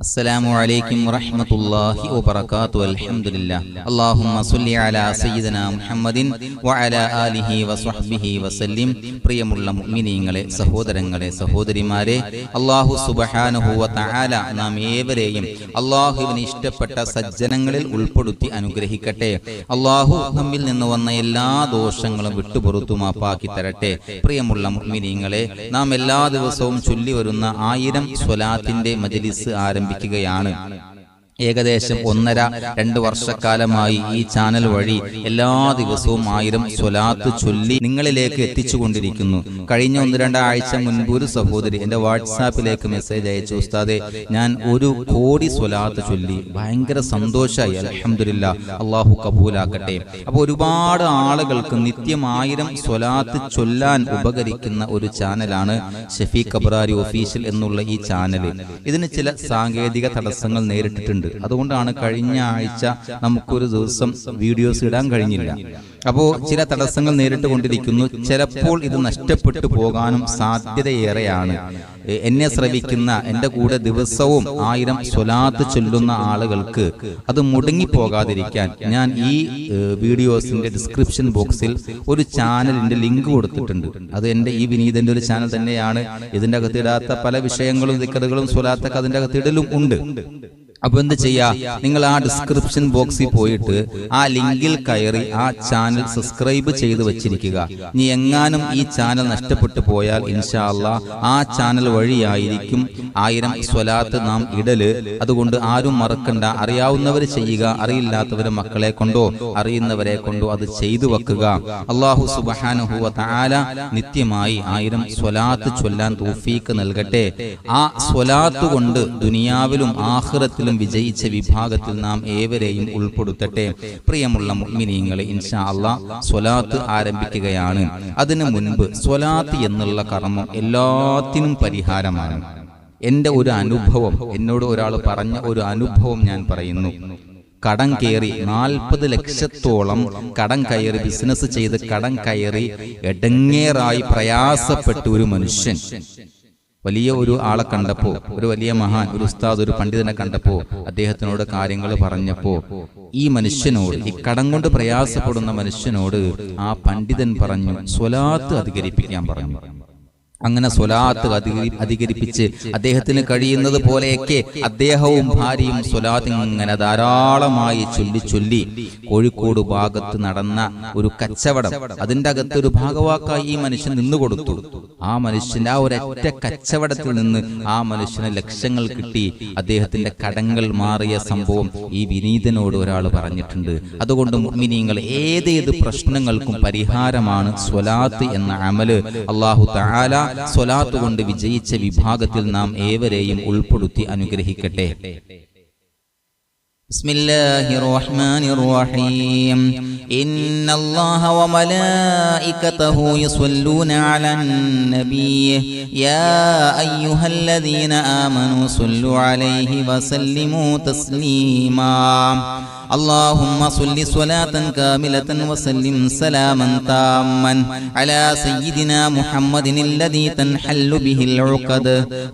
അസ്സലാമു അലൈക്കും വറഹ്മത്തുള്ളാഹി വബറകാതുഹു. അൽഹംദുലില്ലാഹ്. അല്ലാഹുമ്മ സ്വല്ലി അലാ സയ്യിദിനാ മുഹമ്മദിൻ വഅലാ ആലിഹി വസ്വഹ്ബിഹി വസല്ലിം. പ്രിയമുള്ള മുഅ്മിനീങ്ങളെ, സഹോദരങ്ങളെ, സഹോദരിമാരെ, അല്ലാഹു സുബ്ഹാനഹു വ തആല നാം ഏവരെയും അല്ലാഹുവിന് ഇഷ്ടപ്പെട്ട സജ്ജനങ്ങളിൽ ഉൾപ്പെടുത്തി അനുഗ്രഹിക്കട്ടെ. അല്ലാഹു നമ്മിൽ നിന്ന് വന്ന എല്ലാ ദോഷങ്ങളും വിട്ടുപുറത്തു മാപ്പാക്കി തരട്ടെ. പ്രിയമുള്ള മുഅ്മിനീങ്ങളെ, നാം എല്ലാ ദിവസവും ചൊല്ലി വരുന്ന 1000 സ്വലാത്തിന്റെ മജ്ലിസ് ആരംഭിക്കുകയാണ്. ഏകദേശം 1.5-2 വർഷക്കാലമായി ഈ ചാനൽ വഴി എല്ലാ ദിവസവും 1000 സ്വലാത്ത് ചൊല്ലി നിങ്ങളിലേക്ക് എത്തിച്ചുകൊണ്ടിരിക്കുന്നു. കഴിഞ്ഞ 1-2 ആഴ്ച മുൻപ് ഒരു സഹോദരി എന്റെ വാട്സാപ്പിലേക്ക് മെസ്സേജ് അയച്ചു, ഉസ്താദേ, ഞാൻ 1 കോടി സ്വലാത്ത് ചൊല്ലി, ഭയങ്കര സന്തോഷമായി, അൽഹംദുലില്ലാഹ്, അള്ളാഹു കബൂലാക്കട്ടെ. അപ്പോൾ ഒരുപാട് ആളുകൾക്ക് നിത്യം 1000 സ്വലാത്ത് ചൊല്ലാൻ ഉപകരിക്കുന്ന ഒരു ചാനലാണ് ഷഫീഖ് അബ്റാരി ഒഫീഷ്യൽ എന്നുള്ള ഈ ചാനൽ. ഇതിന് ചില സാങ്കേതിക തടസ്സങ്ങൾ നേരിട്ടിട്ടുണ്ട്. അതുകൊണ്ടാണ് കഴിഞ്ഞ ആഴ്ച നമുക്കൊരു ദിവസം വീഡിയോസ് ഇടാൻ കഴിഞ്ഞില്ല. അപ്പോൾ ചില തടസ്സങ്ങൾ നേരിട്ട് കൊണ്ടിരിക്കുന്നു. ചിലപ്പോൾ ഇത് നഷ്ടപ്പെട്ടു പോകാനും സാധ്യതയേറെയാണ്. എന്നെ ശ്രവിക്കുന്ന, എൻ്റെ കൂടെ ദിവസവും 1000 സ്വലാത്ത് ചൊല്ലുന്ന ആളുകൾക്ക് അത് മുടങ്ങിപ്പോകാതിരിക്കാൻ ഞാൻ ഈ വീഡിയോസിന്റെ ഡിസ്ക്രിപ്ഷൻ ബോക്സിൽ ഒരു ചാനലിന്റെ ലിങ്ക് കൊടുത്തിട്ടുണ്ട്. അത് എൻ്റെ ഈ വിനീതന്റെ ഒരു ചാനൽ തന്നെയാണ്. ഇതിൻ്റെ അകത്തിടാത്ത പല വിഷയങ്ങളും ദിക്റുകളും സ്വലാത്തൊക്കെ അതിൻ്റെ അകത്തിടലും ഉണ്ട്. അപ്പൊ എന്ത് ചെയ്യാ, നിങ്ങൾ ആ ഡിസ്ക്രിപ്ഷൻ ബോക്സിൽ പോയിട്ട് ആ ലിങ്കിൽ കയറി ആ ചാനൽ സബ്സ്ക്രൈബ് ചെയ്ത് വെച്ചിരിക്കുക. ഇനി എങ്ങാനും ഈ ചാനൽ നഷ്ടപ്പെട്ടു പോയാൽ ഇൻഷാ അല്ലാഹ് ആ ചാനൽ വഴിയായിരിക്കും 1000 സ്വലാത്ത് നാം ഇടല്. അതുകൊണ്ട് ആരും മറക്കണ്ട. അറിയാവുന്നവർ ചെയ്യുക, അറിയില്ലാത്തവരെ മക്കളെ കൊണ്ടോ അറിയുന്നവരെ കൊണ്ടോ അത് ചെയ്തു വെക്കുക. അല്ലാഹു സുബ്ഹാനഹു വ തആല നിത്യമായി 1000 സ്വലാത്ത് ചൊല്ലാൻ തൗഫീഖ് നൽകട്ടെ. ആ സ്വലാത്ത് കൊണ്ട് ദുനിയാവിലും ആഖിറത്തിലും വിജയിച്ച വിഭാഗത്തിൽ നാം ഏവരെയും ഉൾപ്പെടുത്തട്ടെ. പ്രിയമുള്ള മുഅ്മിനീങ്ങളെ, ഇൻഷാ അല്ലാഹ് സ്വലാത്ത് ആരംഭിക്കുകയാണ്. അതിനു മുൻപ് സ്വലാത്ത് എന്നുള്ള കർമ്മം എല്ലാത്തിനും പരിഹാരമാണ്. എൻ്റെ ഒരു അനുഭവം, എന്നോട് ഒരാൾ പറഞ്ഞ ഒരു അനുഭവം ഞാൻ പറയുന്നു. കടം കയറി 40 ലക്ഷത്തോളം കടം കയറി, ബിസിനസ് ചെയ്ത് കടം കയറി എടങ്ങേറായി പ്രയാസപ്പെട്ട ഒരു മനുഷ്യൻ വലിയ ഒരു ആളെ കണ്ടപ്പോ, ഒരു വലിയ മഹാൻ, ഒരു ഉസ്താദ്, ഒരു പണ്ഡിതനെ കണ്ടപ്പോ അദ്ദേഹത്തിനോട് കാര്യങ്ങൾ പറഞ്ഞപ്പോ ഈ മനുഷ്യനോട്, ഈ കടം കൊണ്ട് പ്രയാസപ്പെടുന്ന മനുഷ്യനോട് ആ പണ്ഡിതൻ പറഞ്ഞു, സ്വലാത്ത് അധികരിപ്പിക്കാൻ പറഞ്ഞു. അങ്ങനെ സ്വലാത്ത് അധികരിപ്പിച്ച് അദ്ദേഹത്തിന് കഴിയുന്നത് പോലെയൊക്കെ അദ്ദേഹവും ഭാര്യയും സ്വലാത്ത് ഇങ്ങനെ ധാരാളമായി ചൊല്ലി കോഴിക്കോട് ഭാഗത്ത് നടന്ന ഒരു കച്ചവടം, അതിൻ്റെ അകത്തൊരു ഭാഗവാക്കായി ഈ മനുഷ്യൻ നിന്നുകൊടുത്തു. ആ മനുഷ്യന്റെ ആ ഒരൊറ്റ കച്ചവടത്തിൽ നിന്ന് ആ മനുഷ്യന് ലക്ഷങ്ങൾ കിട്ടി. അദ്ദേഹത്തിന്റെ കടങ്ങൾ മാറിയ സംഭവം ഈ വിനീതനോട് ഒരാൾ പറഞ്ഞിട്ടുണ്ട്. അതുകൊണ്ട് മുഅ്മിനീങ്ങൾ, ഏതേത് പ്രശ്നങ്ങൾക്കും പരിഹാരമാണ് സ്വലാത്ത് എന്ന അമല്. അല്ലാഹു തആല സ്വലാത്ത് കൊണ്ട് വിജയിച്ച വിഭാഗത്തിൽ നാം ഏവരെയും ഉൾപ്പെടുത്തി അനുഗ്രഹിക്കട്ടെ. ബിസ്മില്ലാഹിർ റഹ്മാനിർ റഹീം. ഇന്നല്ലാഹ വമലായികതഹു യസ്വല്ലൂന അലൻ നബിയ്യ് യാ അയ്യുഹല്ലദീന ആമനൂ സ്വല്ലു അലൈഹി വസല്ലിമൂ തസ്ലീമാ. اللهم صل صلاة كاملة وسلم سلاما تاما على سيدنا محمد الذي تنحل به العقد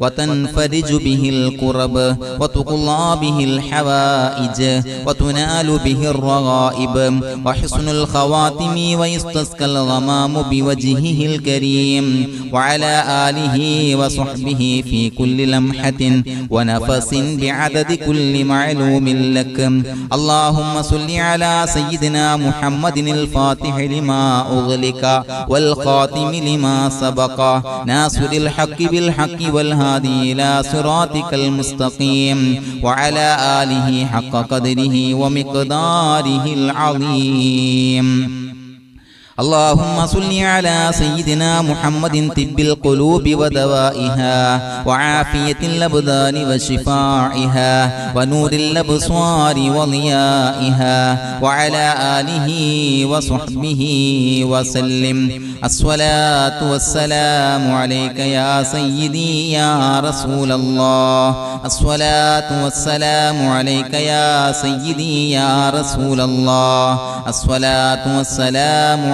وتنفرج به الكرب وتقضى به الحوائج وتنال به الرغائب وحسن الخواتم ويستسقى الغمام بوجهه الكريم وعلى آله وصحبه في كل لمحة ونفس بعدد كل معلوم لك. اللهم صل على سيدنا محمد الفاتح لما أغلق والخاتم لما سبق ناصر الحق بالحق والهادي إلى صراطك المستقيم وعلى آله حق قدره ومقداره العظيم. اللهم صل على سيدنا محمد طب القلوب ودوائها وعافية الأبدان وشفائها ونور الأبصار وضيائها وعلى آله وصحبه وسلم. الصلاة والسلام عليك يا سيدي يا رسول الله. الصلاة والسلام عليك يا سيدي يا رسول الله. الصلاة والسلام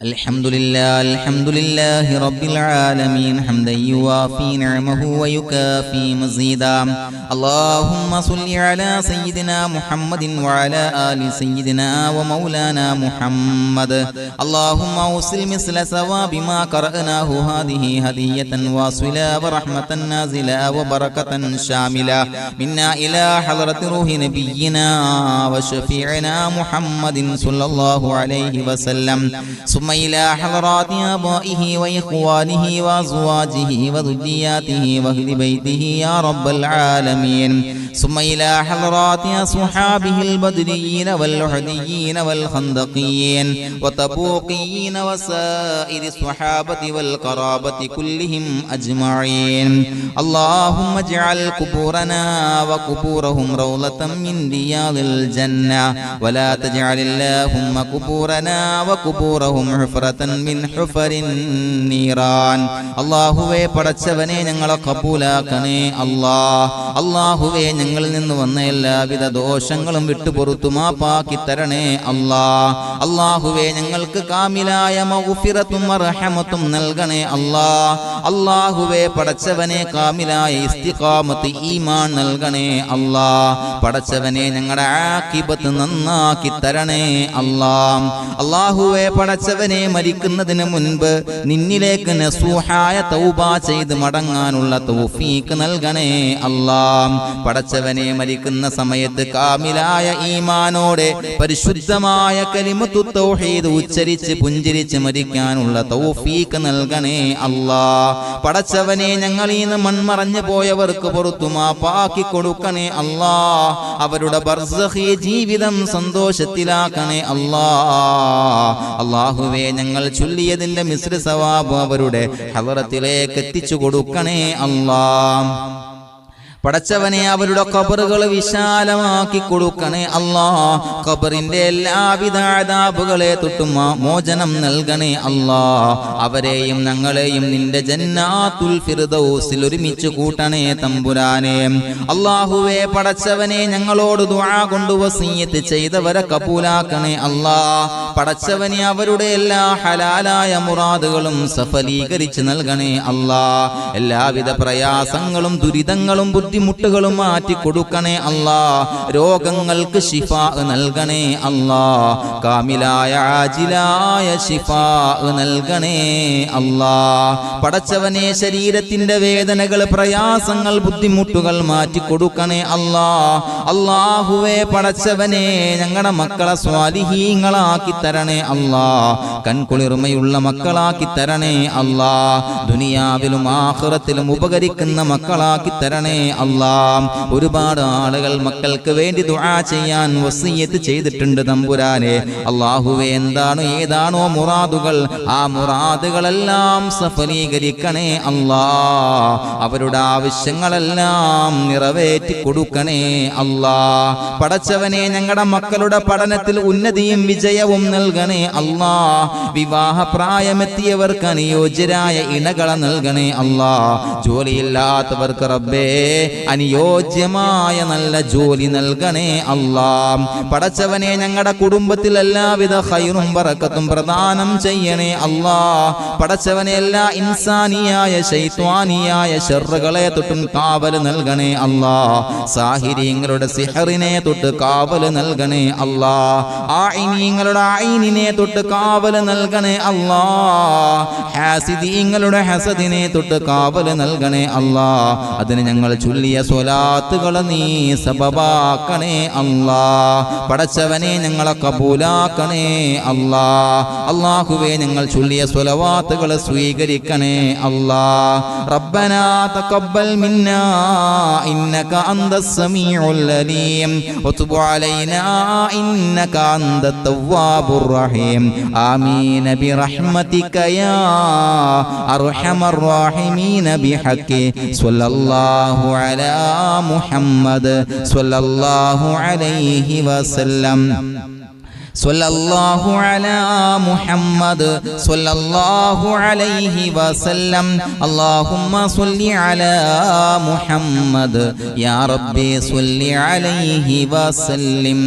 الحمد لله رب العالمين حمدا يوافي نعمه ويكافي مزيدا اللهم صل على سيدنا محمد وعلى آل سيدنا ومولانا محمد اللهم أوصل مثل ثواب ما قرأناه هذه هدية واصلة ورحمة نازلة وبركة شاملة منا إلى حضرة روح نبينا وشفيعنا محمد صلى الله عليه وسلم ثم إلى حضرات آبائه وإخوانه وأزواجه وذرياته وأهل بيته يا رب العالمين ثم إلى حضرات أصحابه البدريين والأحديين والخندقيين والتبوقيين وسائر الصحابة والقرابة كلهم أجمعين اللهم اجعل قبورنا وقبورهم روضة من رياض الجنة ولا تجعل اللهم قبورنا وقبورهم حفرة من حفر النيران അല്ലാഹുവേ പടച്ചവനെ ഞങ്ങളെ കബൂലാക്കണേ അല്ലാഹുവേ ഞങ്ങളിൽ നിന്ന് വന്ന എല്ലാവിധ ദോഷങ്ങളും വിട്ടുപുറത്തു മാപ്പാക്കി തരണേ അല്ലാഹുവേ ഞങ്ങൾക്ക് കാമിലായ മഗ്ഫിറത്തും റഹമത്തും നൽകണേ അല്ലാഹുവേ പടച്ചവനെ കാമിലായ ഇസ്തിഖാമത്ത് ഈമാൻ നൽകണേ പടച്ചവനെ ഞങ്ങളുടെ ആഖിബത്ത് നന്നാക്കി തരണേ അല്ലാഹുവേ പടച്ചവനെ മരിക്കുന്നതിന് മുൻപ് നിന്നിലേക്ക് നസൂഹായ തൗബ ചെയ്ത് മടങ്ങാനുള്ള തൗഫീഖ് നൽകണേ പടച്ചവനെ മരിക്കുന്ന സമയത്ത് കാമിലായ ഈമാനോടെ പരിശുദ്ധമായ കലിമത്തു തൗഹീദ് ഉച്ചരിച്ച് പുഞ്ചിരിച്ച് മരിക്കാനുള്ള തൗഫീഖ് നൽകണേ പടച്ചവനെ ഞങ്ങളിൽ നിന്ന് മൺമറഞ്ഞു പോയവർക്ക് പുറത്തു മാപ്പാക്കി കൊടുക്കണേ അവരുടെ ബർസഖി ജീവിതം സന്തോഷത്തിലാക്കണേ അല്ലാഹുവേ ഞങ്ങൾ ചൊല്ലിയതിന്റെ മിസ്ര സവാബ് അവരുടെ ഹളറത്തിലേക്ക് എത്തിച്ചു കൊടുക്കണേ പടച്ചവനെ അവരുടെ ഖബറുകൾ വിശാലമാക്കി കൊടുക്കണേ ഖബറിന്റെ എല്ലാവിധ അദാബുകളെ തൊട്ടും മോചനം നൽകണേ അവരെയും ഞങ്ങളെയും നിന്റെ ജന്നാത്തുൽ ഫിർദൗസിൽ ഒരുമിച്ച് കൂട്ടണേ തമ്പുരാനെ അല്ലാഹുവേ പടച്ചവനെ ഞങ്ങളോട് ദുആ കൊണ്ട് വസിയത്ത് ചെയ്തവരെ കബൂലാക്കണേ പടച്ചവനെ അവരുടെ എല്ലാ ഹലാലായ മുറാദുകളും സഫലീകരിച്ച് നൽകണേ എല്ലാവിധ പ്രയാസങ്ങളും ദുരിതങ്ങളും ബുദ്ധിമുട്ടുകളും മാറ്റി കൊടുക്കണേ രോഗങ്ങൾക്ക് ശിഫാ നൽകണേ കാമിലായ ആജിലായ ശിഫാ നൽകണേ പടച്ചവനെ ശരീരത്തിന്റെ വേദനകൾ പ്രയാസങ്ങൾ ബുദ്ധിമുട്ടുകൾ മാറ്റി കൊടുക്കണേ അല്ലാഹുവേ പടച്ചവനെ ഞങ്ങളുടെ മക്കളെ സ്വാലിഹീങ്ങളാക്കി തരണേ കൺകുളിർമയുള്ള മക്കളാക്കി തരണേ ദുനിയാവിലും ആഖിറത്തിലും ഉപകരിക്കുന്ന മക്കളാക്കി തരണേ ഒരുപാട് ആളുകൾ മക്കൾക്ക് വേണ്ടി ദുആ ചെയ്യാൻ വസിയത്ത് ചെയ്തിട്ടുണ്ട് തമ്പുരാനെ അല്ലാഹുവേ ഏതാണോ മുറാദുകൾ ആ മുറാദുകളെല്ലാം സഫലീകരിക്കണേ അവരുടെ ആവശ്യങ്ങളെല്ലാം നിറവേറ്റി കൊടുക്കണേ പടച്ചവനെ ഞങ്ങളുടെ മക്കളുടെ പഠനത്തിൽ ഉന്നതിയും വിജയവും നൽകണേ വിവാഹ പ്രായമെത്തിയവർക്ക് അനുയോജ്യരായ ഇണകളെ നൽകണേ ജോലിയില്ലാത്തവർക്ക് റബ്ബേ അനുയോജ്യമായ നല്ല ജോലി നൽകണേ പടച്ചവനെ ഞങ്ങളുടെ കുടുംബത്തിൽ എല്ലാവിധ ഖൈറും ബറക്കത്തും പ്രദാനം ചെയ്യണേ പടച്ചവനെ എല്ലാ ഇൻസാനിയായ ശൈത്വാനിയായ ശർറുകളെ തൊട്ടും കാവൽ നൽകണേ സാഹിരീങ്ങളുടെ സിഹറിനെ തൊട്ട് കാവൽ നൽകണേ ആയിനീങ്ങളുടെ ആയിനിനെ തൊട്ട് കാവൽ നൽകണേ ഹാസിദീങ്ങളുടെ ഹസദിനെ തൊട്ട് കാവൽ നൽകണേ അതിന് ഞങ്ങൾ ചൊല്ലിയ സ്വലാത്തുകളെ നീ സബബാക്കണേ പടച്ചവനെ ഞങ്ങളെ കബൂലാക്കണേ അല്ലാഹുവേ ഞങ്ങൾ ചൊല്ലിയ സ്വലവാത്തുകളെ സ്വീകരിക്കണേ റബ്ബനാ തഖബ്ബൽ മിന്നാ ഇന്നക അന്തസ് സമീഉൽ അലീം വതുബ് അലൈനാ ഇന്നക അന്തത് തവ്വാബുർ റഹീം ആമീൻ ബിറഹ്മതിക യാ അർഹമർ റഹീമീൻ ബിഹഖി സ്വല്ലല്ലാഹു അലാ മുഹമ്മദ് സ്വല്ലല്ലാഹു അലൈഹി വസല്ലം സ്വല്ലല്ലാഹു അലാ മുഹമ്മദ് സ്വല്ലല്ലാഹു അലൈഹി വസല്ലം അല്ലാഹുമ്മ സ്വല്ലി അലാ മുഹമ്മദ് യാ റബ്ബി സ്വല്ലി അലൈഹി വസല്ലം.